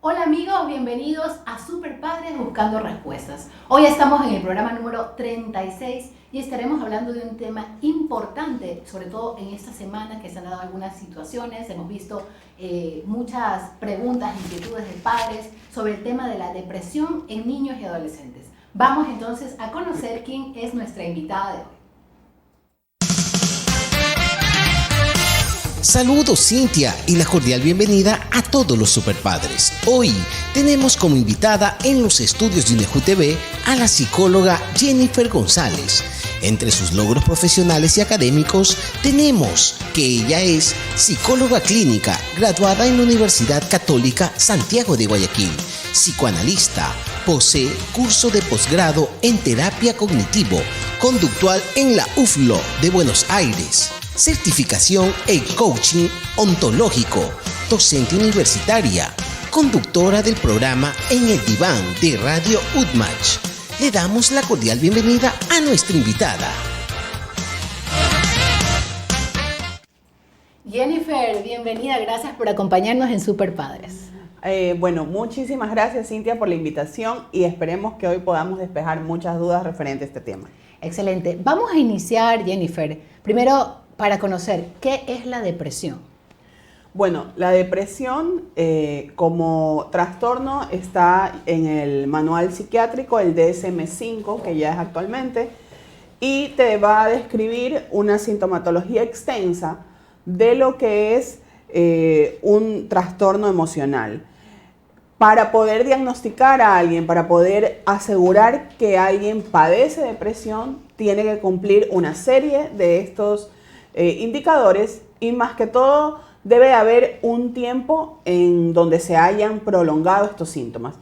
Hola amigos, bienvenidos a Super Padres Buscando Respuestas. Hoy estamos en el programa número 36 y estaremos hablando de un tema importante, sobre todo en esta semana que se han dado algunas situaciones. Hemos visto muchas preguntas, inquietudes de padres sobre el tema de la depresión en niños y adolescentes. Vamos entonces a conocer quién es nuestra invitada de hoy. Saludos Cintia y la cordial bienvenida a todos los superpadres. Hoy tenemos como invitada en los estudios de UNEJU TV a la psicóloga Jennifer González. Entre sus logros profesionales y académicos tenemos que ella es psicóloga clínica, graduada en la Universidad Católica Santiago de Guayaquil, psicoanalista, posee curso de posgrado en terapia cognitivo-conductual en la UFLO de Buenos Aires, certificación en coaching ontológico, docente universitaria, conductora del programa En el Diván de Radio UTMACH. Le damos la cordial bienvenida a nuestra invitada. Jennifer, bienvenida, gracias por acompañarnos en Super Padres. Bueno, muchísimas gracias Cintia por la invitación y esperemos que hoy podamos despejar muchas dudas referentes a este tema. Excelente. Vamos a iniciar, Jennifer, primero para conocer qué es la depresión. Bueno, la depresión como trastorno está en el manual psiquiátrico, el DSM-5, que ya es actualmente, y te va a describir una sintomatología extensa de lo que es un trastorno emocional. Para poder diagnosticar a alguien, para poder asegurar que alguien padece depresión, tiene que cumplir una serie de estos indicadores y más que todo debe haber un tiempo en donde se hayan prolongado estos síntomas.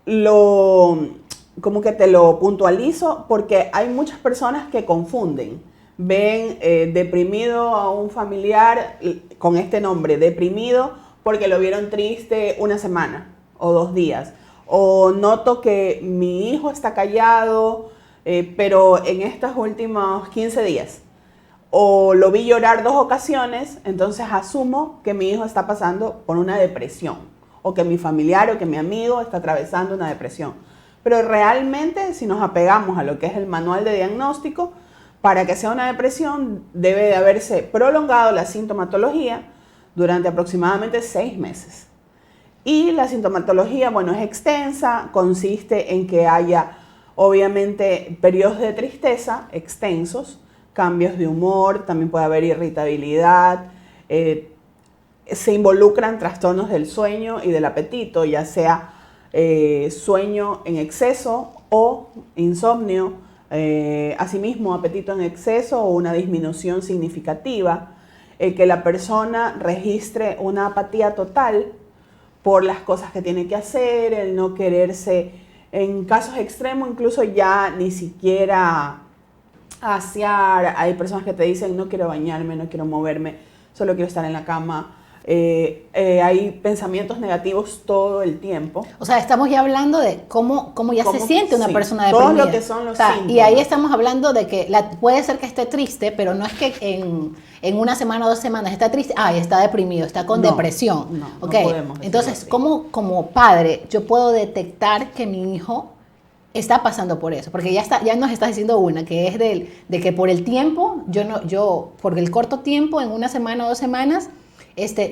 Como que te lo puntualizo porque hay muchas personas que confunden, ven deprimido a un familiar con este nombre, deprimido porque lo vieron triste una semana o 2 días, o noto que mi hijo está callado, pero en estos últimos 15 días, o lo vi llorar 2 ocasiones, entonces asumo que mi hijo está pasando por una depresión, o que mi familiar o que mi amigo está atravesando una depresión. Pero realmente, si nos apegamos a lo que es el manual de diagnóstico, para que sea una depresión debe de haberse prolongado la sintomatología durante aproximadamente 6 meses. Y la sintomatología, bueno, es extensa, consiste en que haya obviamente periodos de tristeza extensos, cambios de humor, también puede haber irritabilidad, se involucran trastornos del sueño y del apetito, ya sea sueño en exceso o insomnio, asimismo apetito en exceso o una disminución significativa, que la persona registre una apatía total por las cosas que tiene que hacer, el no quererse, en casos extremos incluso ya ni siquiera asear. Hay personas que te dicen no quiero bañarme, no quiero moverme, solo quiero estar en la cama. Hay pensamientos negativos todo el tiempo. O sea, estamos ya hablando de cómo ya se siente una persona deprimida. Todo lo que son los síntomas. Y ahí estamos hablando de que puede ser que esté triste, pero no es que en una semana o 2 semanas está triste, está deprimido, está con depresión. No okay. podemos decirlo Entonces, así. ¿cómo como padre yo puedo detectar que mi hijo está pasando por eso? Porque ya nos estás diciendo una, que es de que por el tiempo, por el corto tiempo, en una semana o 2 semanas,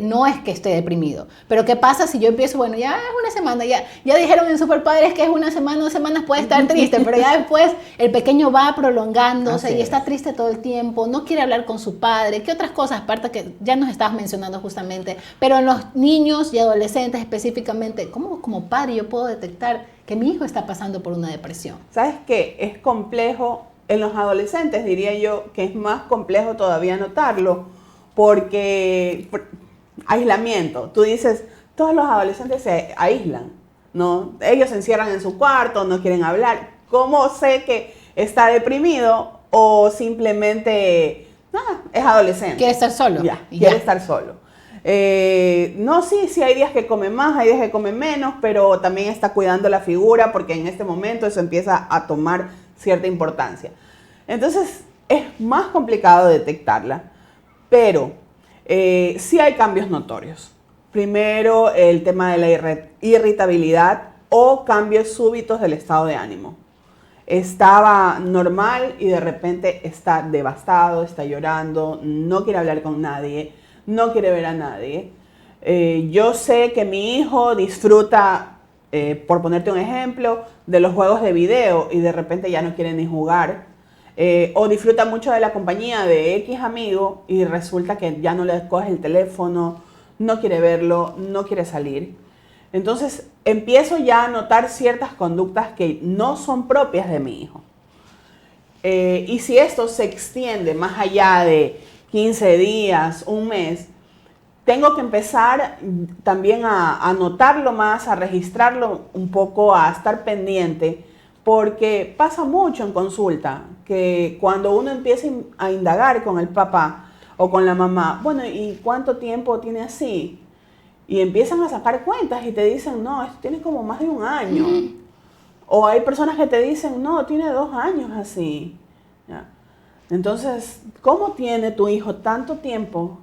no es que esté deprimido. Pero ¿qué pasa si yo empiezo, bueno, ya es una semana, ya dijeron en Super Padres que es una semana, 2 semanas puede estar triste, pero ya después el pequeño va prolongándose y está triste todo el tiempo, no quiere hablar con su padre? ¿Qué otras cosas, aparte que ya nos estabas mencionando justamente? Pero en los niños y adolescentes específicamente, ¿cómo como padre yo puedo detectar que mi hijo está pasando por una depresión? ¿Sabes qué? Es complejo, en los adolescentes diría yo que es más complejo todavía notarlo, porque aislamiento, tú dices, todos los adolescentes se aíslan, ¿no? Ellos se encierran en su cuarto, no quieren hablar. ¿Cómo sé que está deprimido o simplemente es adolescente? Quiere estar solo. Quiere estar solo. No, sí hay días que come más, hay días que come menos, pero también está cuidando la figura porque en este momento eso empieza a tomar cierta importancia. Entonces es más complicado detectarla, pero sí hay cambios notorios. Primero, el tema de la irritabilidad o cambios súbitos del estado de ánimo. Estaba normal y de repente está devastado, está llorando, no quiere hablar con nadie, no quiere ver a nadie. Yo sé que mi hijo disfruta, por ponerte un ejemplo, de los juegos de video y de repente ya no quiere ni jugar. O disfruta mucho de la compañía de X amigo y resulta que ya no le coge el teléfono, no quiere verlo, no quiere salir. Entonces empiezo ya a notar ciertas conductas que no son propias de mi hijo. Y si esto se extiende más allá de 15 días, un mes, tengo que empezar también a notarlo más, a registrarlo un poco, a estar pendiente, porque pasa mucho en consulta que cuando uno empieza a indagar con el papá o con la mamá, bueno, ¿y cuánto tiempo tiene así? Y empiezan a sacar cuentas y te dicen, no, esto tiene como más de un año. O hay personas que te dicen, no, tiene 2 años así. ¿Ya? Entonces, ¿cómo tiene tu hijo tanto tiempo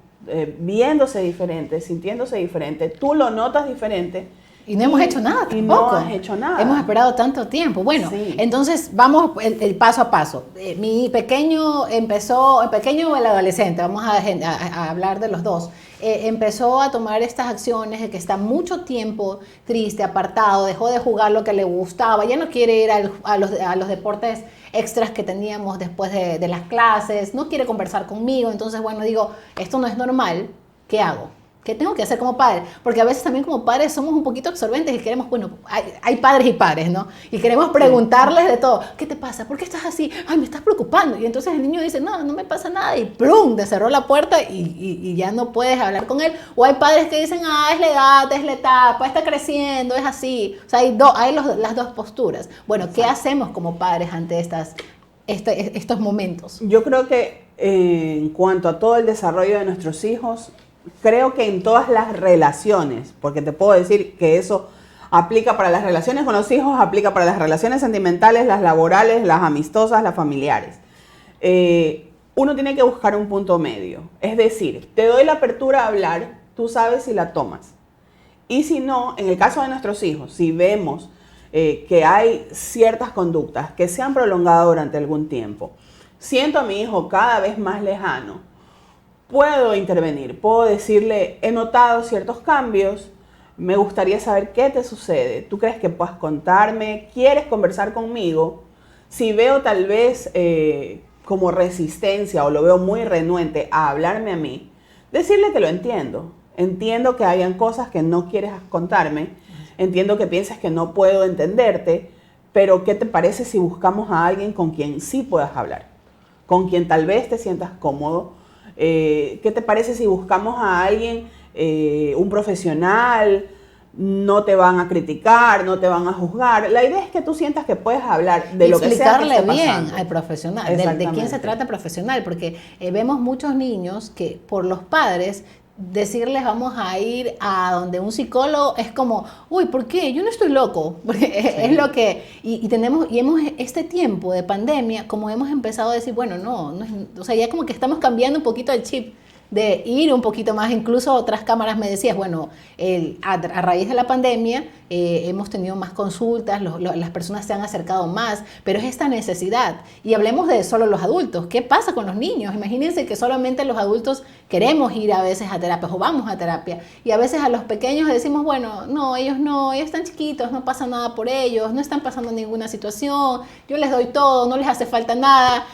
viéndose diferente, sintiéndose diferente? Tú lo notas diferente. Y no hemos hecho nada tampoco. Y no has hecho nada. Hemos esperado tanto tiempo. Bueno, sí. Entonces vamos el paso a paso. Mi pequeño empezó, el pequeño o el adolescente, vamos a hablar de los dos, empezó a tomar estas acciones de que está mucho tiempo triste, apartado, dejó de jugar lo que le gustaba, ya no quiere ir a los deportes extras que teníamos después de las clases, no quiere conversar conmigo. Entonces, bueno, digo, esto no es normal, ¿qué hago? ¿Qué tengo que hacer como padre? Porque a veces también como padres somos un poquito absorbentes y queremos, bueno, hay padres y padres, ¿no? Y queremos preguntarles de todo. ¿Qué te pasa? ¿Por qué estás así? Ay, me estás preocupando. Y entonces el niño dice, no, no me pasa nada. Y ¡plum! Te cerró la puerta y ya no puedes hablar con él. O hay padres que dicen, es la edad, es la etapa, está creciendo, es así. O sea, hay las dos posturas. Bueno, ¿qué hacemos como padres ante estos momentos? Yo creo que en cuanto a todo el desarrollo de nuestros hijos, creo que en todas las relaciones, porque te puedo decir que eso aplica para las relaciones con los hijos, aplica para las relaciones sentimentales, las laborales, las amistosas, las familiares. Uno tiene que buscar un punto medio. Es decir, te doy la apertura a hablar, tú sabes si la tomas. Y si no, en el caso de nuestros hijos, si vemos que hay ciertas conductas que se han prolongado durante algún tiempo, siento a mi hijo cada vez más lejano, puedo intervenir, puedo decirle, he notado ciertos cambios, me gustaría saber qué te sucede, ¿tú crees que puedas contarme? ¿Quieres conversar conmigo? Si veo tal vez como resistencia o lo veo muy renuente a hablarme a mí, decirle que lo entiendo. Entiendo que hayan cosas que no quieres contarme, entiendo que piensas que no puedo entenderte, pero ¿qué te parece si buscamos a alguien con quien sí puedas hablar? Con quien tal vez te sientas cómodo. ¿Qué te parece si buscamos a alguien, un profesional? No te van a criticar, no te van a juzgar. La idea es que tú sientas que puedes hablar de lo que sea que esté pasando. Explicarle bien al profesional, de quién se trata profesional, porque vemos muchos niños que por los padres decirles vamos a ir a donde un psicólogo es como, uy, ¿por qué? Yo no estoy loco, porque sí. Es lo que, y hemos este tiempo de pandemia, como hemos empezado a decir, bueno, no es, o sea, ya como que estamos cambiando un poquito el chip de ir un poquito más, incluso otras cámaras me decías, bueno, a raíz de la pandemia hemos tenido más consultas, las personas se han acercado más, pero es esta necesidad. Y hablemos de solo los adultos, ¿qué pasa con los niños? Imagínense que solamente los adultos queremos ir a veces a terapia o vamos a terapia, y a veces a los pequeños decimos, bueno, no, ellos están chiquitos, no pasa nada por ellos, no están pasando ninguna situación, yo les doy todo, no les hace falta nada,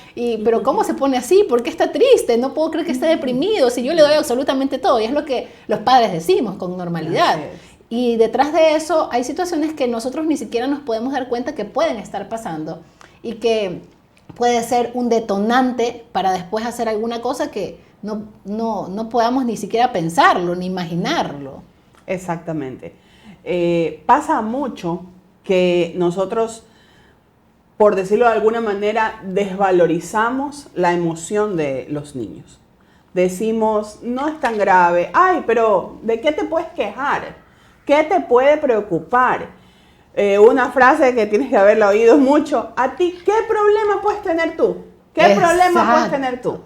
pero ¿cómo se pone así? ¿Por qué está triste? No puedo creer que esté deprimido, si yo le doy absolutamente todo, y es lo que los padres decimos con normalidad. Y detrás de eso hay situaciones que nosotros ni siquiera nos podemos dar cuenta que pueden estar pasando y que puede ser un detonante para después hacer alguna cosa que no podamos ni siquiera pensarlo, ni imaginarlo. Exactamente. Pasa mucho que nosotros, por decirlo de alguna manera, desvalorizamos la emoción de los niños. Decimos, no es tan grave, ay, pero ¿de qué te puedes quejar? ¿Qué te puede preocupar? Una frase que tienes que haberla oído mucho, ¿a ti qué problema puedes tener tú? ¿Qué problema puedes tener tú?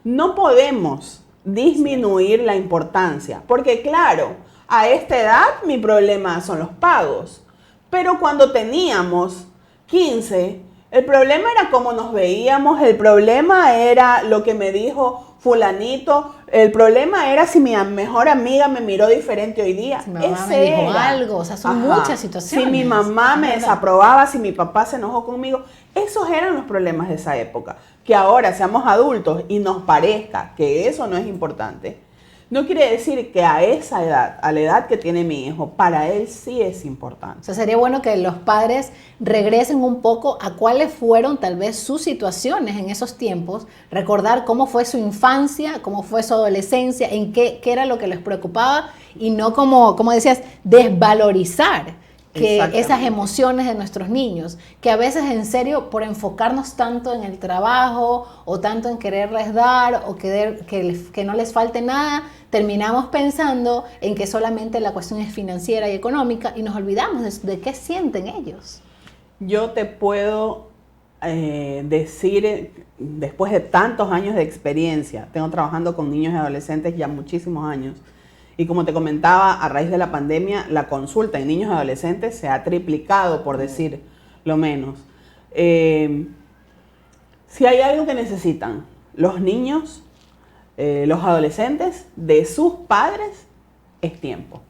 No podemos disminuir la importancia, porque claro, A esta edad mi problema son los pagos. Pero cuando teníamos 15, el problema era cómo nos veíamos, el problema era lo que me dijo fulanito, el problema era si mi mejor amiga me miró diferente hoy día. Si mi mamá me dijo algo, o sea, son muchas situaciones. Si mi mamá me desaprobaba, si mi papá se enojó conmigo, esos eran los problemas de esa época. Que ahora seamos adultos y nos parezca que eso no es importante, no quiere decir que a esa edad, a la edad que tiene mi hijo, para él sí es importante. O sea, sería bueno que los padres regresen un poco a cuáles fueron tal vez sus situaciones en esos tiempos, recordar cómo fue su infancia, cómo fue su adolescencia, en qué era lo que les preocupaba y no como decías, desvalorizar que esas emociones de nuestros niños, que a veces en serio por enfocarnos tanto en el trabajo o tanto en quererles dar o que no les falte nada, terminamos pensando en que solamente la cuestión es financiera y económica y nos olvidamos de qué sienten ellos. Yo te puedo decir, después de tantos años de experiencia, tengo trabajando con niños y adolescentes ya muchísimos años, y como te comentaba, a raíz de la pandemia, la consulta en niños y adolescentes se ha triplicado, por decir lo menos. Si hay algo que necesitan los niños, los adolescentes, de sus padres, es tiempo.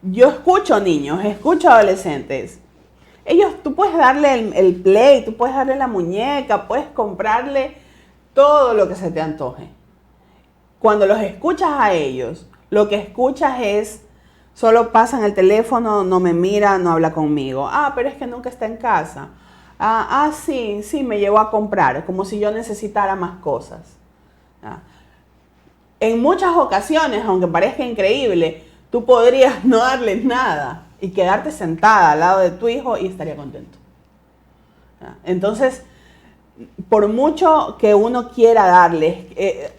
Yo escucho niños, escucho adolescentes. Tú puedes darle el play, tú puedes darle la muñeca, puedes comprarle todo lo que se te antoje. Cuando los escuchas a ellos, lo que escuchas es, solo pasan el teléfono, no me mira, no habla conmigo. Pero es que nunca está en casa. Sí, me llevó a comprar, como si yo necesitara más cosas. En muchas ocasiones, aunque parezca increíble, tú podrías no darles nada y quedarte sentada al lado de tu hijo y estaría contento. Entonces, por mucho que uno quiera darles,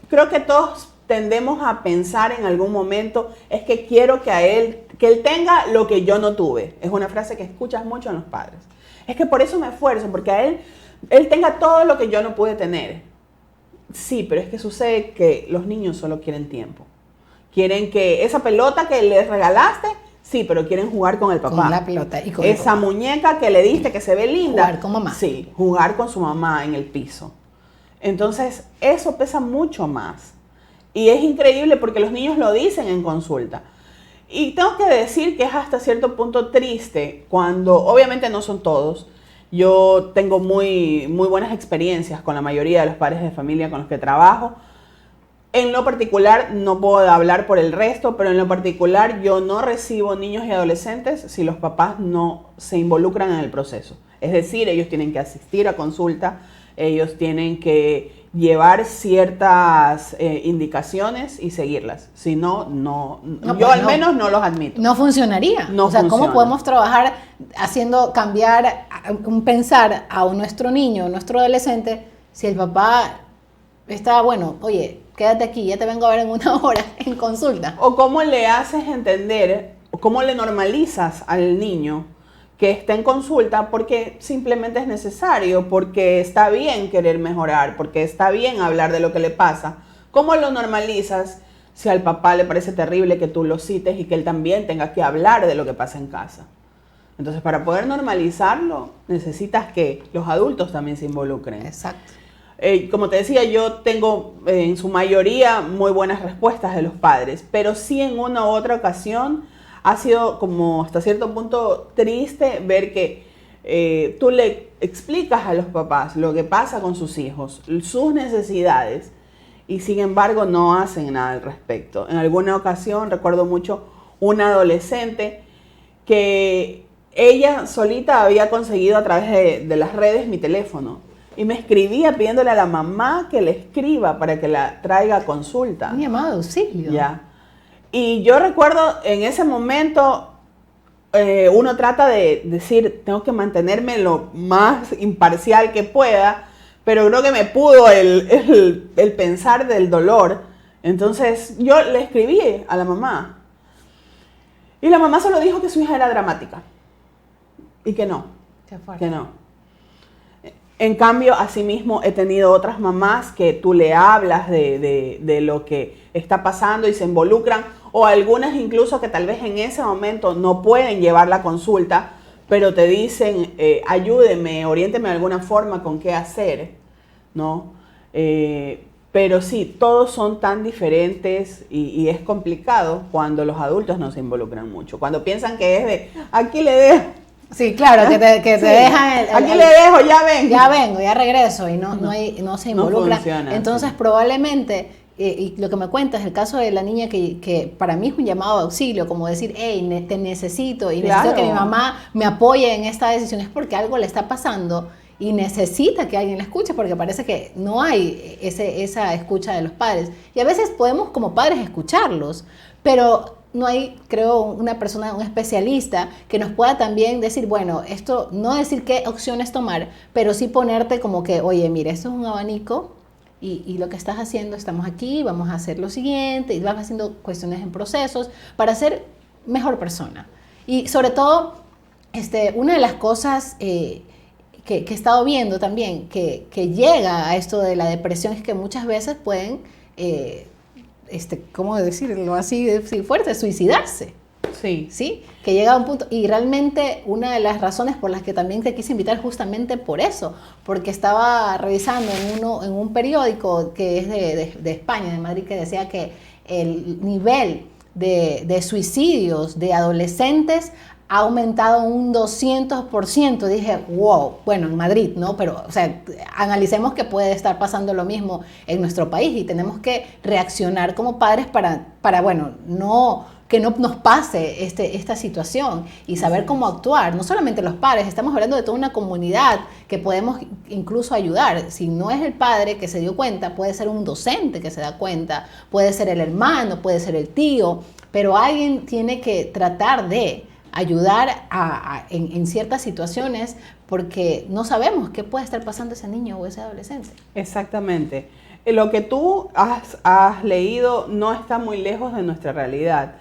creo que todos tendemos a pensar en algún momento, es que quiero que él tenga lo que yo no tuve. Es una frase que escuchas mucho en los padres. Es que por eso me esfuerzo, porque a él tenga todo lo que yo no pude tener. Sí, pero es que sucede que los niños solo quieren tiempo. Quieren que esa pelota que les regalaste, sí, pero quieren jugar con el papá. Con la pelota y con esa muñeca que le diste que se ve linda. Jugar con mamá. Sí, jugar con su mamá en el piso. Entonces, eso pesa mucho más. Y es increíble porque los niños lo dicen en consulta. Y tengo que decir que es hasta cierto punto triste cuando, obviamente no son todos, yo tengo muy buenas experiencias con la mayoría de los padres de familia con los que trabajo. En lo particular, no puedo hablar por el resto, pero en lo particular yo no recibo niños y adolescentes si los papás no se involucran en el proceso. Es decir, ellos tienen que asistir a consulta, ellos tienen que llevar ciertas indicaciones y seguirlas. Si no, yo al menos no los admito. No funcionaría. O sea, ¿cómo podemos trabajar haciendo cambiar un pensar a nuestro niño, nuestro adolescente, si el papá está, bueno, oye, quédate aquí, ya te vengo a ver en una hora en consulta? O cómo le haces entender, o cómo le normalizas al niño que está en consulta porque simplemente es necesario, porque está bien querer mejorar, porque está bien hablar de lo que le pasa. ¿Cómo lo normalizas si al papá le parece terrible que tú lo cites y que él también tenga que hablar de lo que pasa en casa? Entonces, para poder normalizarlo, necesitas que los adultos también se involucren. Exacto. Como te decía, yo tengo en su mayoría muy buenas respuestas de los padres, pero sí en una u otra ocasión ha sido como hasta cierto punto triste ver que tú le explicas a los papás lo que pasa con sus hijos, sus necesidades, y sin embargo no hacen nada al respecto. En alguna ocasión recuerdo mucho una adolescente que ella solita había conseguido a través de las redes mi teléfono y me escribía pidiéndole a la mamá que le escriba para que la traiga a consulta. Un llamado de auxilio. Ya. Y yo recuerdo en ese momento uno trata de decir, tengo que mantenerme lo más imparcial que pueda, pero creo que me pudo el pensar del dolor. Entonces yo le escribí a la mamá. Y la mamá solo dijo que su hija era dramática. Y que no. Qué fuerte. Que no. En cambio, asimismo, he tenido otras mamás que tú le hablas de lo que está pasando y se involucran, o algunas incluso que tal vez en ese momento no pueden llevar la consulta, pero te dicen, ayúdeme, oriénteme de alguna forma con qué hacer, ¿no? Pero sí, todos son tan diferentes y es complicado cuando los adultos no se involucran mucho. Cuando piensan que es de, aquí le dejo. Sí, claro, que te Sí. dejan Aquí le dejo, ya vengo. ya vengo, ya regreso y no se involucra. funciona, Entonces, sí. probablemente, y lo que me cuentas, el caso de la niña que para mí es un llamado de auxilio, como decir, hey, te necesito y necesito Claro. que mi mamá me apoye en esta decisión, es porque algo le está pasando y necesita que alguien la escuche, porque parece que no hay esa escucha de los padres. Y a veces podemos como padres escucharlos, pero no hay, creo, una persona, un especialista que nos pueda también decir, bueno, esto, no decir qué opciones tomar, pero sí ponerte como que, oye, mira, esto es un abanico y lo que estás haciendo, estamos aquí, vamos a hacer lo siguiente, y vas haciendo cuestiones en procesos para ser mejor persona. Y sobre todo, una de las cosas que he estado viendo también, que llega a esto de la depresión, es que muchas veces pueden... ¿cómo decirlo así fuerte? Suicidarse. Sí. ¿Sí? Que llega a un punto, y realmente una de las razones por las que también te quise invitar justamente por eso, porque estaba revisando en un periódico que es de España, de Madrid, que decía que el nivel de suicidios de adolescentes ha aumentado un 200%. Dije, wow, bueno, en Madrid, ¿no? Pero, o sea, analicemos que puede estar pasando lo mismo en nuestro país y tenemos que reaccionar como padres para bueno, que no nos pase esta situación y saber cómo actuar. No solamente los padres, estamos hablando de toda una comunidad que podemos incluso ayudar. Si no es el padre que se dio cuenta, puede ser un docente que se da cuenta, puede ser el hermano, puede ser el tío, pero alguien tiene que tratar de ayudar en ciertas situaciones, porque no sabemos qué puede estar pasando ese niño o ese adolescente. Exactamente. Lo que tú has leído no está muy lejos de nuestra realidad.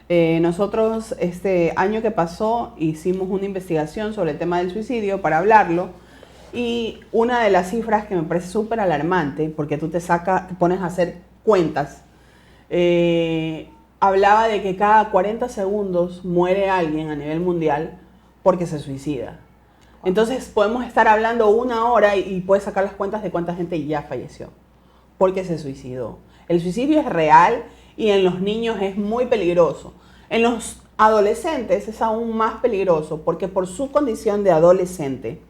Nosotros este año que pasó hicimos una investigación sobre el tema del suicidio para hablarlo, y una de las cifras que me parece súper alarmante, porque tú te pones a hacer cuentas, hablaba de que cada 40 segundos muere alguien a nivel mundial porque se suicida. Entonces podemos estar hablando una hora y puedes sacar las cuentas de cuánta gente ya falleció porque se suicidó. El suicidio es real y en los niños es muy peligroso. En los adolescentes es aún más peligroso porque por su condición de adolescente,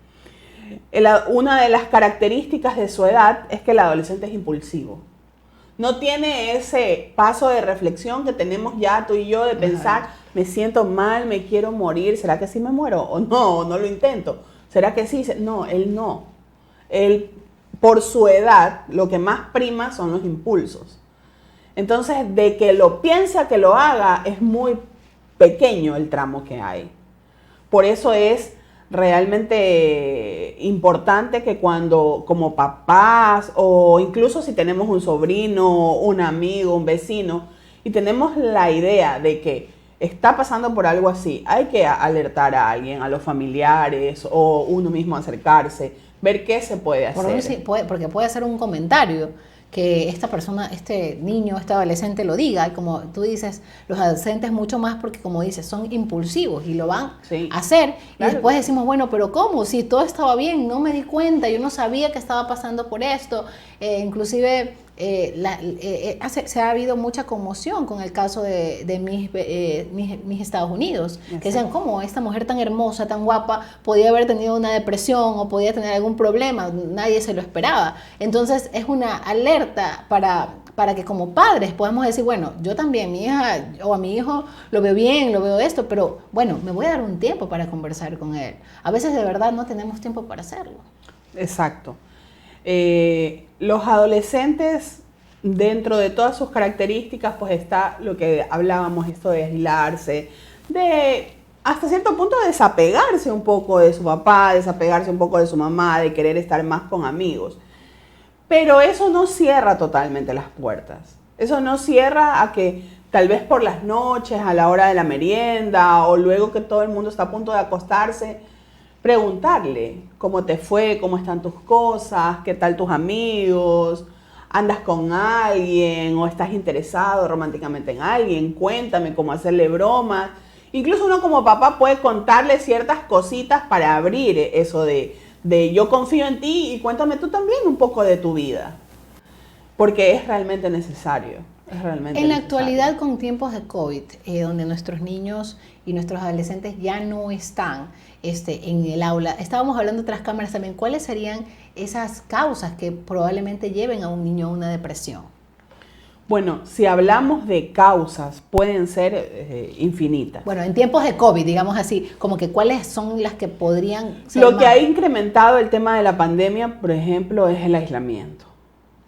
una de las características de su edad es que el adolescente es impulsivo. No tiene ese paso de reflexión que tenemos ya tú y yo de pensar, me siento mal, me quiero morir, ¿será que sí me muero? O no lo intento. ¿Será que sí? No, él no. Él, por su edad, lo que más prima son los impulsos. Entonces, de que lo piense a que lo haga, es muy pequeño el tramo que hay. Por eso es realmente importante que cuando como papás o incluso si tenemos un sobrino, un amigo, un vecino y tenemos la idea de que está pasando por algo así, hay que alertar a alguien, a los familiares o uno mismo acercarse, ver qué se puede hacer. Porque puede ser un comentario que esta persona, este niño, este adolescente lo diga, y como tú dices, los adolescentes mucho más porque, como dices, son impulsivos y lo van a hacer, claro. Y después decimos, bueno, pero ¿cómo? Si todo estaba bien, no me di cuenta, yo no sabía que estaba pasando por esto, inclusive se ha habido mucha conmoción con el caso de mis Estados Unidos, que decían, ¿cómo esta mujer tan hermosa, tan guapa, podía haber tenido una depresión o podía tener algún problema? Nadie se lo esperaba. Entonces es una alerta para que como padres podamos decir, bueno, yo también, mi hija o a mi hijo lo veo bien, lo veo esto, pero bueno, me voy a dar un tiempo para conversar con él. A veces de verdad no tenemos tiempo para hacerlo. Exacto. Los adolescentes, dentro de todas sus características, pues está lo que hablábamos, esto de aislarse, de hasta cierto punto desapegarse un poco de su papá, desapegarse un poco de su mamá, de querer estar más con amigos. Pero eso no cierra totalmente las puertas. Eso no cierra a que tal vez por las noches, a la hora de la merienda o luego que todo el mundo está a punto de acostarse, preguntarle cómo te fue, cómo están tus cosas, qué tal tus amigos, andas con alguien o estás interesado románticamente en alguien, cuéntame cómo hacerle bromas. Incluso uno como papá puede contarle ciertas cositas para abrir eso de yo confío en ti y cuéntame tú también un poco de tu vida. Porque es realmente necesario. En la actualidad, con tiempos de COVID, donde nuestros niños y nuestros adolescentes ya no están en el aula, estábamos hablando de otras cámaras también, ¿cuáles serían esas causas que probablemente lleven a un niño a una depresión? Bueno, si hablamos de causas, pueden ser infinitas. Bueno, en tiempos de COVID, digamos así, como que cuáles son las que podrían ser Lo que ha incrementado el tema de la pandemia, por ejemplo, es el aislamiento.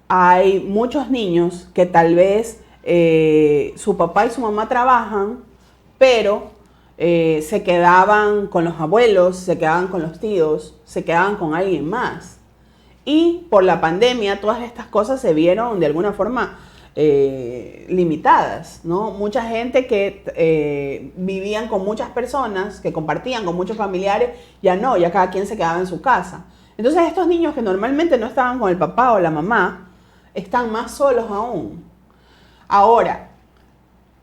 Hay muchos niños que tal vez su papá y su mamá trabajan, pero se quedaban con los abuelos, se quedaban con los tíos, se quedaban con alguien más. Y por la pandemia todas estas cosas se vieron de alguna forma limitadas, ¿no? Mucha gente que vivían con muchas personas, que compartían con muchos familiares, ya no, ya cada quien se quedaba en su casa. Entonces estos niños que normalmente no estaban con el papá o la mamá, están más solos aún. Ahora,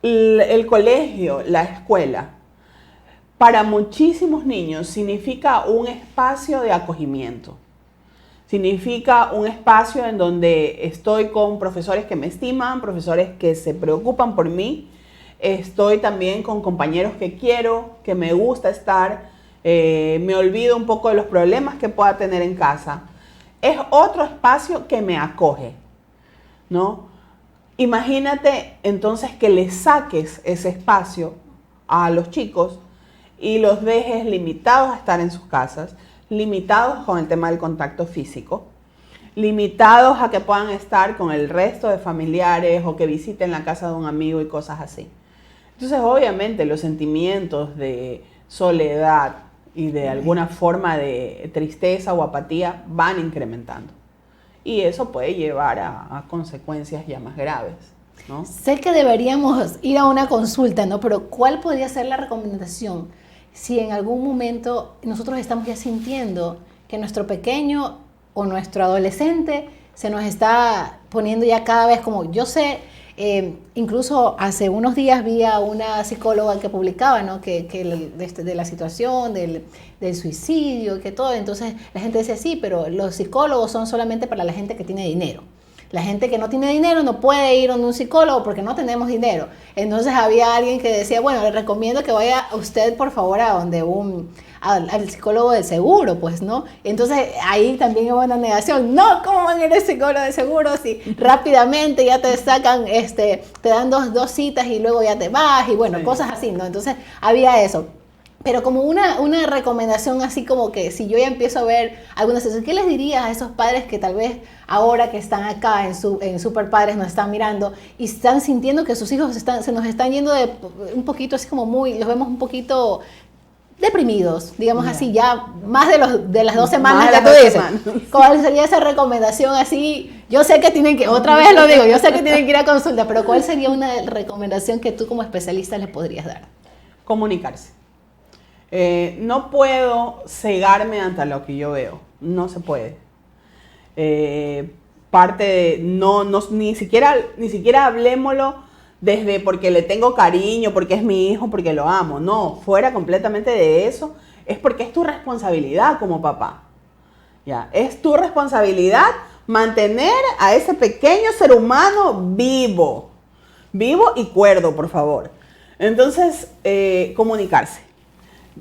el colegio, la escuela, para muchísimos niños significa un espacio de acogimiento. Significa un espacio en donde estoy con profesores que me estiman, profesores que se preocupan por mí. Estoy también con compañeros que quiero, que me gusta estar. Me olvido un poco de los problemas que pueda tener en casa. Es otro espacio que me acoge, ¿no? Imagínate entonces que le saques ese espacio a los chicos y los dejes limitados a estar en sus casas, limitados con el tema del contacto físico, limitados a que puedan estar con el resto de familiares o que visiten la casa de un amigo y cosas así. Entonces, obviamente, los sentimientos de soledad y de alguna forma de tristeza o apatía van incrementando. Y eso puede llevar a consecuencias ya más graves, ¿no? Sé que deberíamos ir a una consulta, ¿no? Pero ¿cuál podría ser la recomendación si en algún momento nosotros estamos ya sintiendo que nuestro pequeño o nuestro adolescente se nos está poniendo ya cada vez como, yo sé, incluso hace unos días vi a una psicóloga que publicaba, ¿no? que de la situación, del suicidio, que todo, entonces la gente decía, sí, pero los psicólogos son solamente para la gente que tiene dinero. La gente que no tiene dinero no puede ir a un psicólogo porque no tenemos dinero. Entonces había alguien que decía, bueno, le recomiendo que vaya usted por favor a donde al psicólogo de seguro, pues, ¿no? Entonces ahí también hubo una negación. No, ¿cómo van a ir al psicólogo de seguro si rápidamente ya te sacan, te dan dos citas y luego ya te vas y bueno, sí, cosas así, ¿no? Entonces había eso. Pero como una recomendación así como que si yo ya empiezo a ver algunas cosas, ¿qué les dirías a esos padres que tal vez ahora que están acá en Super Padres nos están mirando y están sintiendo que sus hijos se nos están yendo de un poquito así como los vemos un poquito deprimidos, digamos así, ya más de las 2 semanas que tú dices? ¿Cuál sería esa recomendación así? Yo sé que tienen que, otra vez lo digo, yo sé que tienen que ir a consulta, pero ¿cuál sería una recomendación que tú como especialista les podrías dar? Comunicarse. No puedo cegarme ante lo que yo veo, no se puede. Parte de, ni siquiera hablémoslo desde porque le tengo cariño, porque es mi hijo, porque lo amo. No, fuera completamente de eso, es porque es tu responsabilidad como papá. ¿Ya? Es tu responsabilidad mantener a ese pequeño ser humano vivo y cuerdo, por favor. Entonces, comunicarse.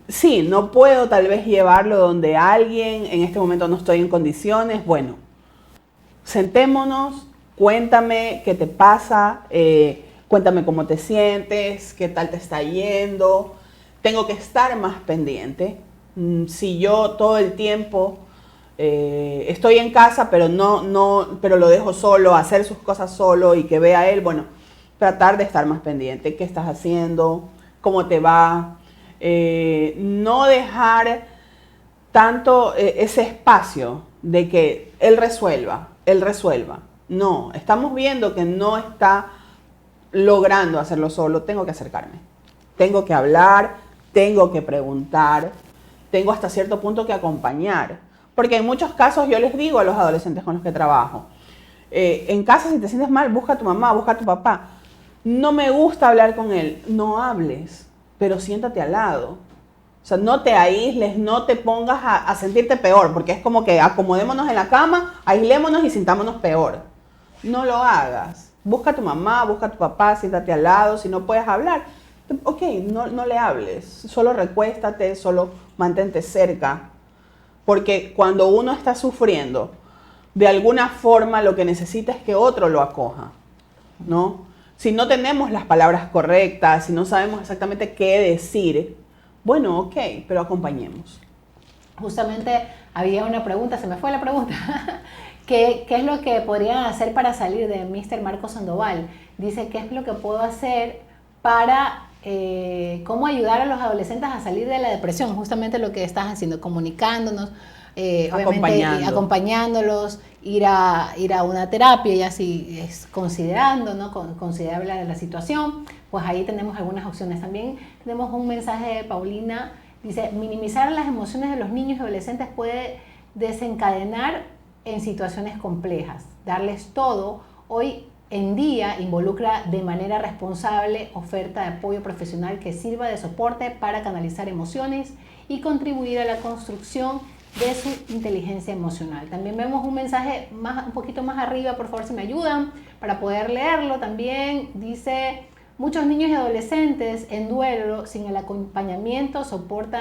Sí, no puedo tal vez llevarlo donde alguien, en este momento no estoy en condiciones. Bueno, sentémonos, cuéntame qué te pasa, cuéntame cómo te sientes, qué tal te está yendo. Tengo que estar más pendiente. Si yo todo el tiempo estoy en casa, pero pero lo dejo solo, hacer sus cosas solo y que vea él, bueno, tratar de estar más pendiente. ¿Qué estás haciendo? ¿Cómo te va? No dejar tanto ese espacio de que él resuelva. No, estamos viendo que no está logrando hacerlo solo, tengo que acercarme. Tengo que hablar, tengo que preguntar tengo hasta cierto punto que acompañar. Porque en muchos casos yo les digo a los adolescentes con los que trabajo, en casa si te sientes mal, busca a tu mamá, busca a tu papá. No me gusta hablar con él, no hables, pero siéntate al lado. O sea, no te aísles, no te pongas a sentirte peor, porque es como que acomodémonos en la cama, aislémonos y sintámonos peor. No lo hagas. Busca a tu mamá, busca a tu papá, siéntate al lado. Si no puedes hablar, ok, no le hables. Solo recuéstate, solo mantente cerca. Porque cuando uno está sufriendo, de alguna forma lo que necesita es que otro lo acoja, ¿no? Si no tenemos las palabras correctas, si no sabemos exactamente qué decir, bueno, ok, pero acompañemos. Justamente había una pregunta, se me fue la pregunta. ¿Qué es lo que podrían hacer para salir de Mr. Marcos Sandoval? Dice, ¿qué es lo que puedo hacer para cómo ayudar a los adolescentes a salir de la depresión? Justamente lo que estás haciendo, comunicándonos, obviamente acompañándolos, ir a una terapia, ya si es considerando, ¿no? Considerable la situación, pues ahí tenemos algunas opciones. También tenemos un mensaje de Paulina, dice, minimizar las emociones de los niños y adolescentes puede desencadenar en situaciones complejas. Darles todo hoy en día involucra de manera responsable oferta de apoyo profesional que sirva de soporte para canalizar emociones y contribuir a la construcción de su inteligencia emocional. También vemos un mensaje un poquito más arriba, por favor si me ayudan para poder leerlo. También dice, muchos niños y adolescentes en duelo sin el acompañamiento soporte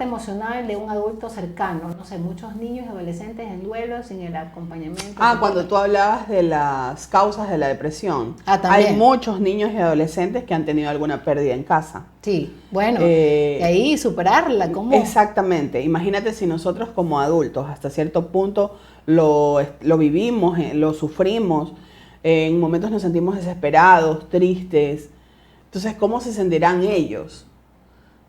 emocional de un adulto cercano. No sé, muchos niños y adolescentes en duelo sin el acompañamiento. Cuando tú hablabas de las causas de la depresión, también. Hay muchos niños y adolescentes que han tenido alguna pérdida en casa. Sí, bueno, y ahí superarla, ¿cómo? Exactamente. Imagínate si nosotros como adultos hasta cierto punto lo vivimos, lo sufrimos, en momentos nos sentimos desesperados, tristes. Entonces, ¿cómo se sentirán ellos?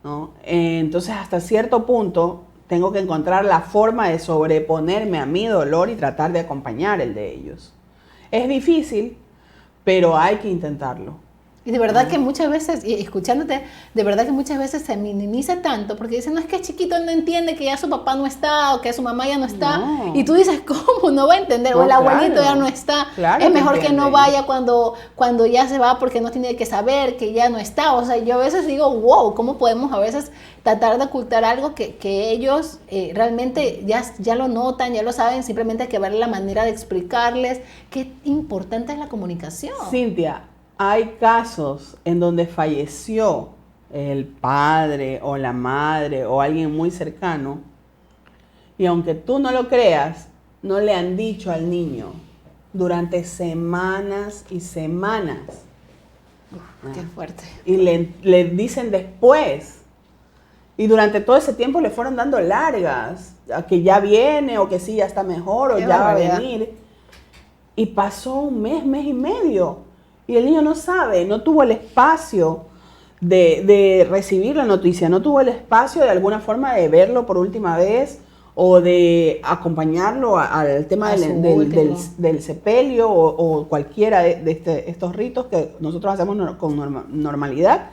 ¿No? Entonces, hasta cierto punto, tengo que encontrar la forma de sobreponerme a mi dolor y tratar de acompañar el de ellos. Es difícil, pero hay que intentarlo. Y de verdad que muchas veces, y escuchándote, de verdad que muchas veces se minimiza tanto, porque dicen, no, es que el chiquito no entiende que ya su papá no está, o que su mamá ya no está, No. Y tú dices, ¿cómo no va a entender? No, o el abuelito claro. ya no está, Claro es que mejor que no entienden. vaya cuando ya se va, porque no tiene que saber que ya no está. O sea, yo a veces digo, wow, ¿cómo podemos a veces tratar de ocultar algo que ellos realmente ya lo notan, ya lo saben? Simplemente hay que ver la manera de explicarles qué importante es la comunicación. Cintia, hay casos en donde falleció el padre o la madre o alguien muy cercano y aunque tú no lo creas, no le han dicho al niño durante semanas y semanas. Qué fuerte. Y le dicen después. Y durante todo ese tiempo le fueron dando largas, a que ya viene o que sí, ya está mejor o Qué ya va a barbaridad. venir. Y pasó un mes y medio. Y el niño no sabe, no tuvo el espacio de recibir la noticia, no tuvo el espacio de alguna forma de verlo por última vez o de acompañarlo al tema del sepelio o cualquiera de estos ritos que nosotros hacemos con normalidad.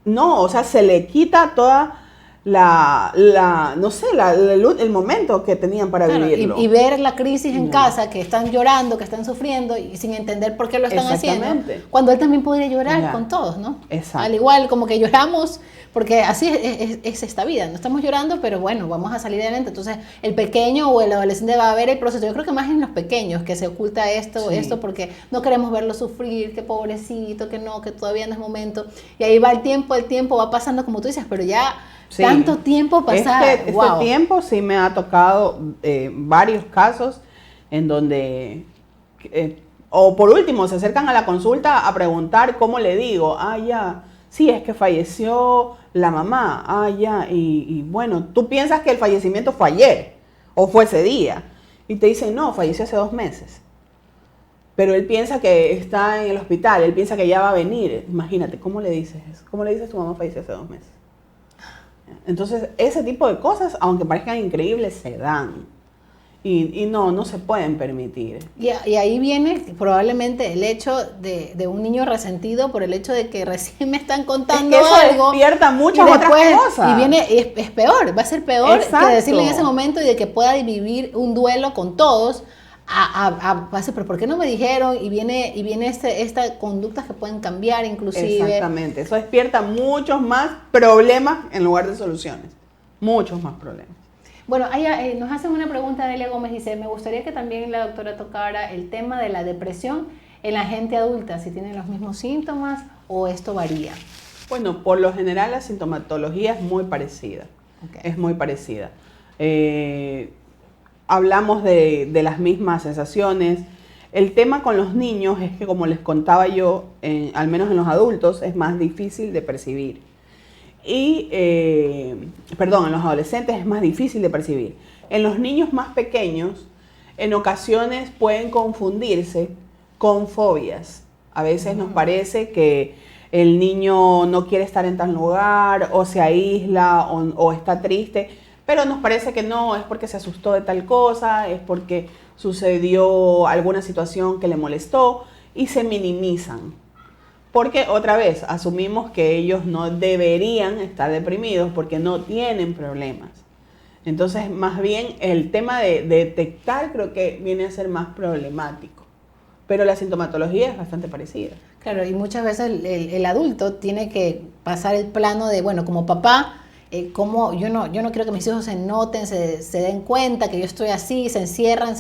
No, o sea, se le quita toda el momento que tenían para vivirlo. Y ver la crisis en casa, que están llorando, que están sufriendo y sin entender por qué lo están haciendo, cuando él también podría llorar con todos, ¿no? Exacto. Al igual, como que lloramos, porque así es esta vida, no estamos llorando, pero bueno, vamos a salir adelante. Entonces, el pequeño o el adolescente va a ver el proceso. Yo creo que más en los pequeños, que se oculta esto, porque no queremos verlo sufrir, que pobrecito, que no, que todavía no es momento. Y ahí va el tiempo va pasando, como tú dices, pero ya... Sí. Tanto tiempo pasado. Este tiempo sí me ha tocado varios casos en donde, o por último, se acercan a la consulta a preguntar cómo le digo. Ya, sí, es que falleció la mamá. Ya, y bueno, tú piensas que el fallecimiento fue ayer o fue ese día. Y te dicen, no, falleció hace 2 meses. Pero él piensa que está en el hospital, él piensa que ya va a venir. Imagínate, ¿cómo le dices eso? ¿Cómo le dices tu mamá falleció hace 2 meses? Entonces, ese tipo de cosas, aunque parezcan increíbles, se dan. y no se pueden permitir. Y ahí viene probablemente el hecho de un niño resentido por el hecho de que recién me están contando es que eso algo. despierta muchas otras cosas. Y viene, es peor, va a ser peor Exacto. que decirle en ese momento y de que pueda vivir un duelo con todos. Va a ser, pero ¿por qué no me dijeron? Y viene estas conductas que pueden cambiar inclusive. Exactamente, eso despierta muchos más problemas en lugar de soluciones. Muchos más problemas. Bueno, nos hacen una pregunta, Delia Gómez dice, me gustaría que también la doctora tocara el tema de la depresión en la gente adulta, si tienen los mismos síntomas o esto varía. Bueno, por lo general la sintomatología es muy parecida. Okay. Es muy parecida. Hablamos de las mismas sensaciones. El tema con los niños es que, como les contaba yo, al menos en los adultos, es más difícil de percibir. En los adolescentes es más difícil de percibir. En los niños más pequeños, en ocasiones pueden confundirse con fobias. A veces nos parece que el niño no quiere estar en tal lugar, o se aísla, o está triste, pero nos parece que no, es porque se asustó de tal cosa, es porque sucedió alguna situación que le molestó, y se minimizan. Porque otra vez asumimos que ellos no deberían estar deprimidos porque no tienen problemas. Entonces, más bien el tema de detectar creo que viene a ser más problemático. Pero la sintomatología es bastante parecida. Claro, y muchas veces el adulto tiene que pasar el plano de, bueno, como papá, como yo no quiero que mis hijos se noten, se den cuenta que yo estoy así, se encierran,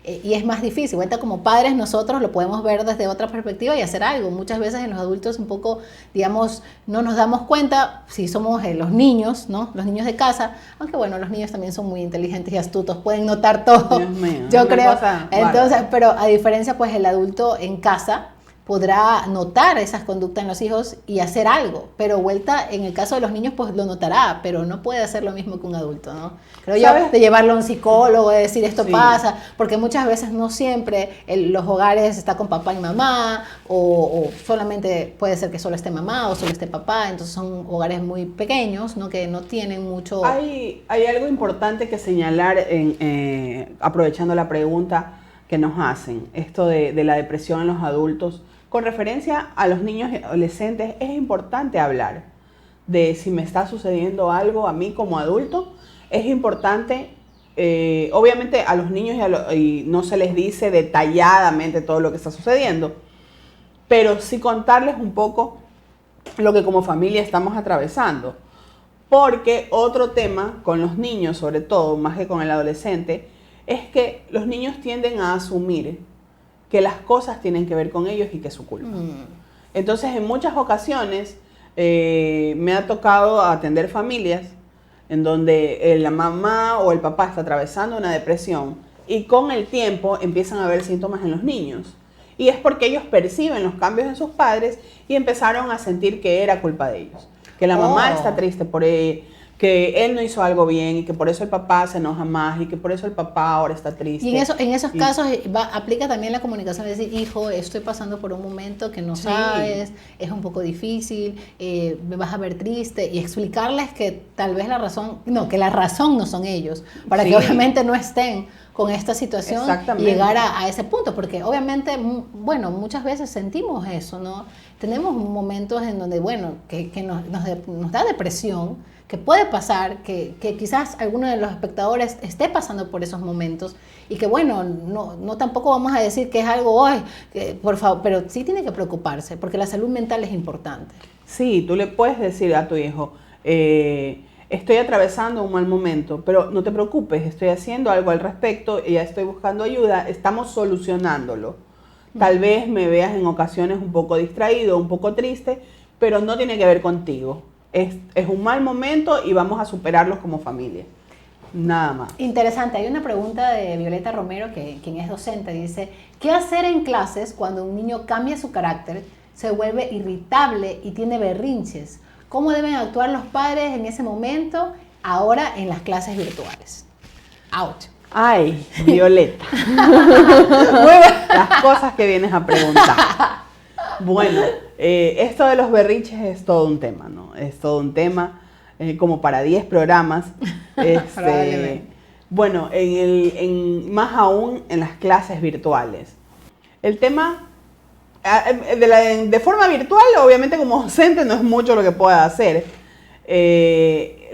y es más difícil. Ahorita como padres nosotros lo podemos ver desde otra perspectiva y hacer algo. Muchas veces en los adultos un poco, digamos, no nos damos cuenta si somos los niños, ¿no? Los niños de casa, aunque bueno, los niños también son muy inteligentes y astutos, pueden notar todo. Dios mío, yo creo. Entonces, pero a diferencia, pues el adulto en casa podrá notar esas conductas en los hijos y hacer algo, pero vuelta, en el caso de los niños, pues lo notará, pero no puede hacer lo mismo que un adulto, ¿no? Creo yo, de llevarlo a un psicólogo, de decir esto pasa, porque muchas veces no siempre los hogares está con papá y mamá, o solamente puede ser que solo esté mamá o solo esté papá, entonces son hogares muy pequeños, ¿no? Que no tienen mucho... Hay algo importante que señalar, aprovechando la pregunta que nos hacen, esto de la depresión en los adultos. Con referencia a los niños y adolescentes, es importante hablar de si me está sucediendo algo a mí como adulto. Es importante, obviamente a los niños y no se les dice detalladamente todo lo que está sucediendo, pero sí contarles un poco lo que como familia estamos atravesando. Porque otro tema con los niños, sobre todo, más que con el adolescente, es que los niños tienden a asumir que las cosas tienen que ver con ellos y que es su culpa. Entonces, en muchas ocasiones me ha tocado atender familias en donde la mamá o el papá está atravesando una depresión y con el tiempo empiezan a haber síntomas en los niños. Y es porque ellos perciben los cambios en sus padres y empezaron a sentir que era culpa de ellos. Que la mamá está triste por él, que él no hizo algo bien y que por eso el papá se enoja más y que por eso el papá ahora está triste. Y en esos casos aplica también la comunicación, es decir, hijo, estoy pasando por un momento que no sabes, es un poco difícil, me vas a ver triste, y explicarles que tal vez la razón no son ellos, para que obviamente no estén con esta situación y llegar a ese punto, porque obviamente, bueno, muchas veces sentimos eso, ¿no? Tenemos momentos en donde, bueno, que nos da depresión, que puede pasar, que quizás alguno de los espectadores esté pasando por esos momentos y que bueno, no tampoco vamos a decir que es algo, por favor, pero sí tiene que preocuparse porque la salud mental es importante. Sí, tú le puedes decir a tu hijo, estoy atravesando un mal momento, pero no te preocupes, estoy haciendo algo al respecto, ya estoy buscando ayuda, estamos solucionándolo. Tal vez me veas en ocasiones un poco distraído, un poco triste, pero no tiene que ver contigo. Es un mal momento y vamos a superarlos como familia. Nada más. Interesante. Hay una pregunta de Violeta Romero, quien es docente, dice, ¿qué hacer en clases cuando un niño cambia su carácter, se vuelve irritable y tiene berrinches? ¿Cómo deben actuar los padres en ese momento ahora en las clases virtuales? Out. Ay, Violeta. Las cosas que vienes a preguntar. Bueno, esto de los berrinches es todo un tema, ¿no? Es todo un tema, como para 10 programas. Bueno, más aún en las clases virtuales. El tema, de forma virtual, obviamente como docente no es mucho lo que pueda hacer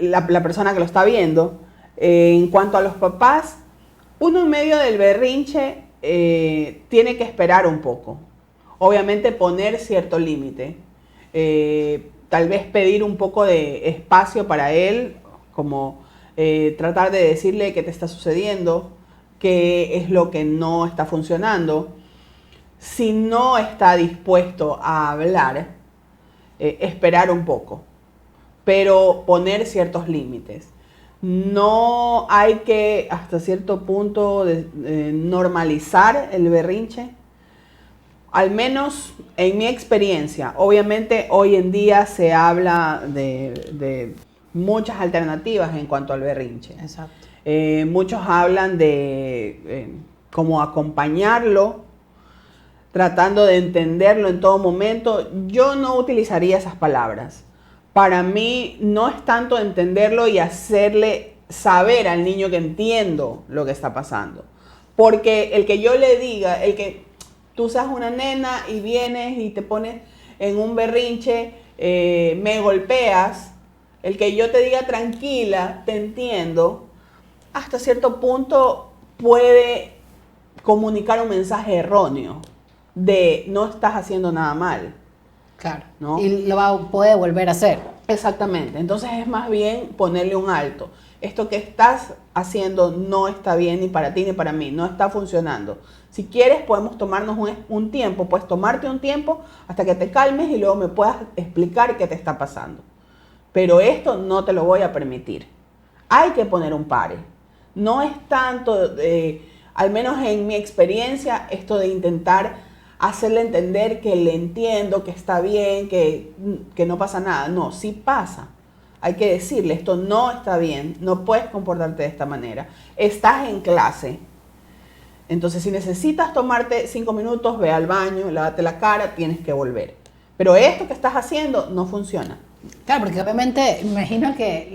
la persona que lo está viendo. En cuanto a los papás, uno en medio del berrinche tiene que esperar un poco. Obviamente poner cierto límite. Tal vez pedir un poco de espacio para él, como tratar de decirle qué te está sucediendo, qué es lo que no está funcionando. Si no está dispuesto a hablar, esperar un poco, pero poner ciertos límites. No hay que, hasta cierto punto, normalizar el berrinche. Al menos en mi experiencia. Obviamente hoy en día se habla de muchas alternativas en cuanto al berrinche. Exacto. Muchos hablan de cómo acompañarlo, tratando de entenderlo en todo momento. Yo no utilizaría esas palabras. Para mí no es tanto entenderlo y hacerle saber al niño que entiendo lo que está pasando. Porque el que yo le diga, el que tú seas una nena y vienes y te pones en un berrinche, me golpeas, el que yo te diga tranquila, te entiendo, hasta cierto punto puede comunicar un mensaje erróneo de no estás haciendo nada mal. Claro. ¿No? Y puede volver a hacer. Exactamente. Entonces es más bien ponerle un alto. Esto que estás haciendo no está bien ni para ti ni para mí. No está funcionando. Si quieres podemos tomarnos un tiempo. Puedes tomarte un tiempo hasta que te calmes y luego me puedas explicar qué te está pasando. Pero esto no te lo voy a permitir. Hay que poner un pare. No es tanto, al menos en mi experiencia, esto de intentar hacerle entender que le entiendo, que está bien, que no pasa nada. No, sí pasa. Hay que decirle, esto no está bien, no puedes comportarte de esta manera. Estás en clase. Entonces, si necesitas tomarte 5 minutos, ve al baño, lávate la cara, tienes que volver. Pero esto que estás haciendo no funciona. Claro, porque obviamente imagino que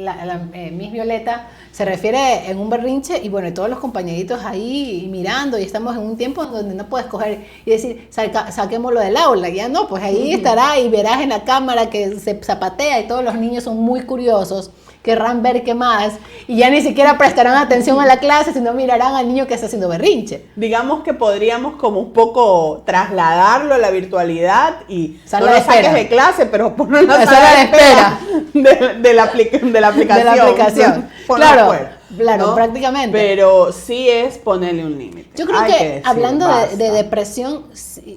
Miss Violeta se refiere en un berrinche y bueno, todos los compañeritos ahí mirando y estamos en un tiempo donde no puedes coger y decir, saquémoslo del aula, ya no, pues ahí estará y verás en la cámara que se zapatea y todos los niños son muy curiosos, querrán ver qué más y ya ni siquiera prestarán atención a la clase, sino mirarán al niño que está haciendo berrinche. Digamos que podríamos como un poco trasladarlo a la virtualidad y Sala no de lo saques espera. de clase, pero ponlo en la La sala de espera. de la aplicación. De la aplicación. Ponlo Claro, afuera, claro, ¿no? prácticamente. Pero sí es ponerle un límite. Yo creo Hay que decir, hablando basta. de depresión,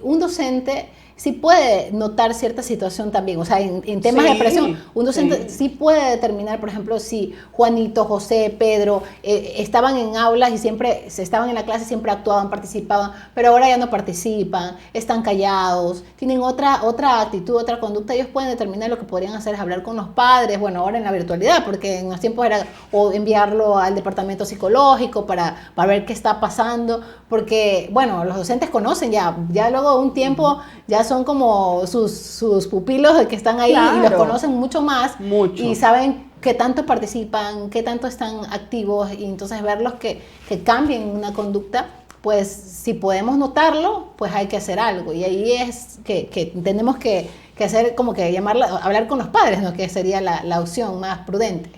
un docente sí puede notar cierta situación también, o sea, en temas de Sí, depresión, un docente sí. sí puede determinar, por ejemplo, si Juanito, José, Pedro estaban en aulas y siempre estaban en la clase, siempre actuaban, participaban, pero ahora ya no participan, están callados, tienen otra actitud, otra conducta. Ellos pueden determinar. Lo que podrían hacer es hablar con los padres, bueno, ahora en la virtualidad, porque en los tiempos era o enviarlo al departamento psicológico para ver qué está pasando, porque, bueno, los docentes conocen ya luego de un tiempo ya son como sus pupilos que están ahí y los Claro. conocen mucho más. Mucho. Y saben qué tanto participan, qué tanto están activos, y entonces verlos que cambien una conducta, pues si podemos notarlo, pues hay que hacer algo. Y ahí es que tenemos que hacer como que hablar con los padres, ¿no? Que sería la opción más prudente.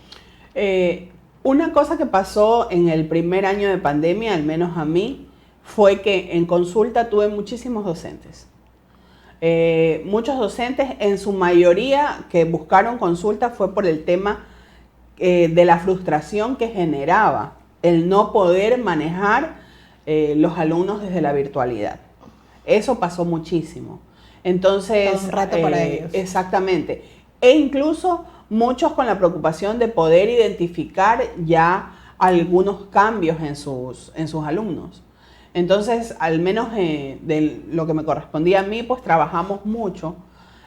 Una cosa que pasó en el primer año de pandemia, al menos a mí, fue que en consulta tuve muchísimos docentes. Muchos docentes, en su mayoría que buscaron consulta, fue por el tema de la frustración que generaba el no poder manejar los alumnos desde la virtualidad. Eso pasó muchísimo. Entonces, Todo un reto para ellos. Exactamente. E incluso muchos con la preocupación de poder identificar ya algunos cambios en sus alumnos. Entonces, al menos de lo que me correspondía a mí, pues trabajamos mucho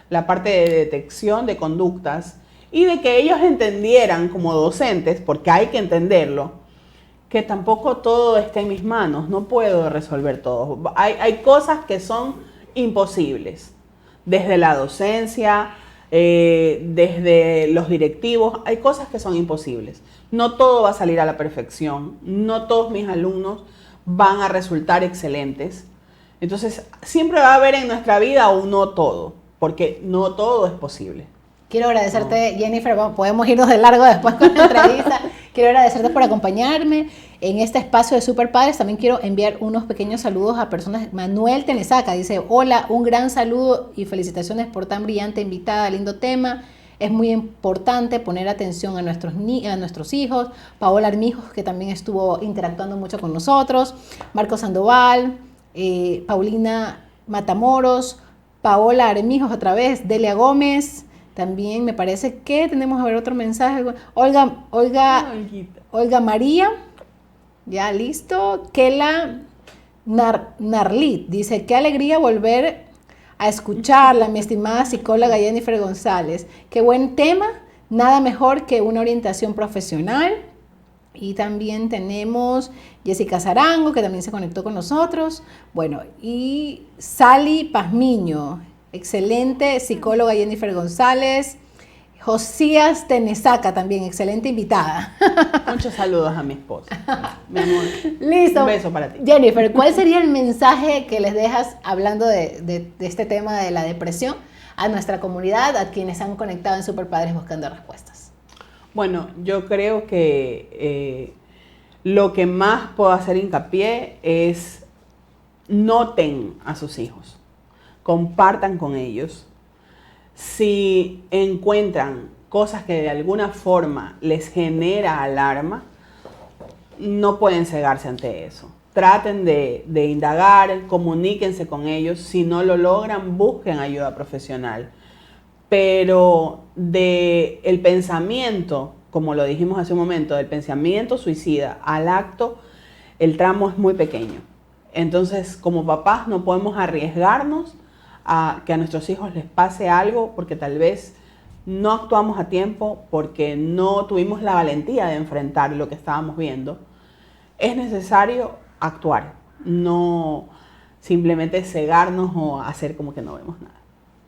la parte de detección de conductas y de que ellos entendieran como docentes, porque hay que entenderlo, que tampoco todo está en mis manos, no puedo resolver todo. Hay cosas que son imposibles, desde la docencia, desde los directivos, hay cosas que son imposibles. No todo va a salir a la perfección, no todos mis alumnos van a resultar excelentes. Entonces, siempre va a haber en nuestra vida un no todo, porque no todo es posible. Quiero agradecerte, Jennifer, podemos irnos de largo después con la entrevista. Quiero agradecerte por acompañarme en este espacio de Super Padres. También quiero enviar unos pequeños saludos a personas. Manuel Tenesaca dice, hola, un gran saludo y felicitaciones por tan brillante invitada, lindo tema. Es muy importante poner atención a nuestros hijos. Paola Armijos, que también estuvo interactuando mucho con nosotros. Marco Sandoval, Paulina Matamoros, Paola Armijos otra vez, Delia Gómez. También me parece que tenemos a ver otro mensaje. Olga María, ya listo. Kela Narlit dice, qué alegría volver a escucharla, mi estimada psicóloga Jennifer González. Qué buen tema, nada mejor que una orientación profesional. Y también tenemos Jessica Zarango, que también se conectó con nosotros. Bueno, y Sally Pazmiño, excelente psicóloga Jennifer González. Josías Tenesaca también, excelente invitada. Muchos saludos a mi esposa. Mi amor. Listo. Un beso para ti. Jennifer, ¿cuál sería el mensaje que les dejas hablando de este tema de la depresión a nuestra comunidad, a quienes han conectado en Super Padres buscando respuestas? Bueno, yo creo que lo que más puedo hacer hincapié es noten a sus hijos, compartan con ellos. Si encuentran cosas que de alguna forma les genera alarma, no pueden cegarse ante eso. Traten de indagar, comuníquense con ellos. Si no lo logran, busquen ayuda profesional. Pero el pensamiento, como lo dijimos hace un momento, del pensamiento suicida al acto, el tramo es muy pequeño. Entonces, como papás no podemos arriesgarnos a que a nuestros hijos les pase algo porque tal vez no actuamos a tiempo, porque no tuvimos la valentía de enfrentar lo que estábamos viendo. Es necesario actuar, no simplemente cegarnos o hacer como que no vemos nada.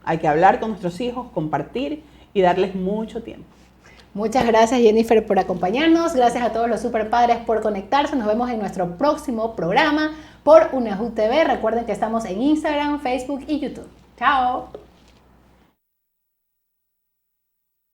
Hay que hablar con nuestros hijos, compartir y darles mucho tiempo. Muchas gracias, Jennifer, por acompañarnos. Gracias a todos los super padres por conectarse. Nos vemos en nuestro próximo programa por UNEJUT TV. Recuerden que estamos en Instagram, Facebook y YouTube. ¡Chao!